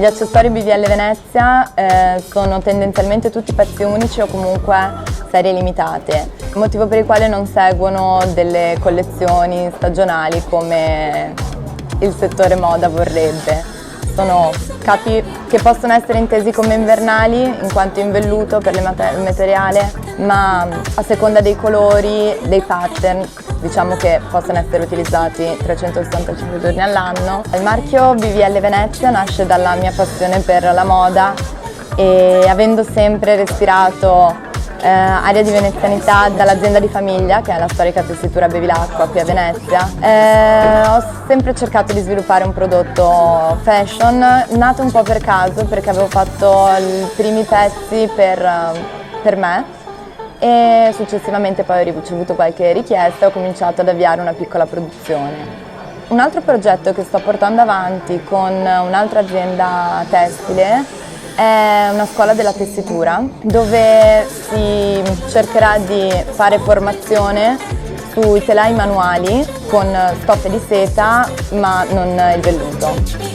Gli accessori BVL Venezia sono tendenzialmente tutti pezzi unici o comunque serie limitate, motivo per il quale non seguono delle collezioni stagionali come il settore moda vorrebbe. Sono capi che possono essere intesi come invernali in quanto in velluto per il materiale, ma a seconda dei colori, dei pattern, diciamo che possono essere utilizzati 365 giorni all'anno. Il marchio BVL Venezia nasce dalla mia passione per la moda e avendo sempre respirato aria di venezianità dall'azienda di famiglia, che è la storica tessitura Bevilacqua qui a Venezia, ho sempre cercato di sviluppare un prodotto fashion, nato un po' per caso perché avevo fatto i primi pezzi per me e successivamente poi ho ricevuto qualche richiesta e ho cominciato ad avviare una piccola produzione. Un altro progetto che sto portando avanti con un'altra azienda tessile è una scuola della tessitura dove si cercherà di fare formazione sui telai manuali con stoffe di seta ma non il velluto.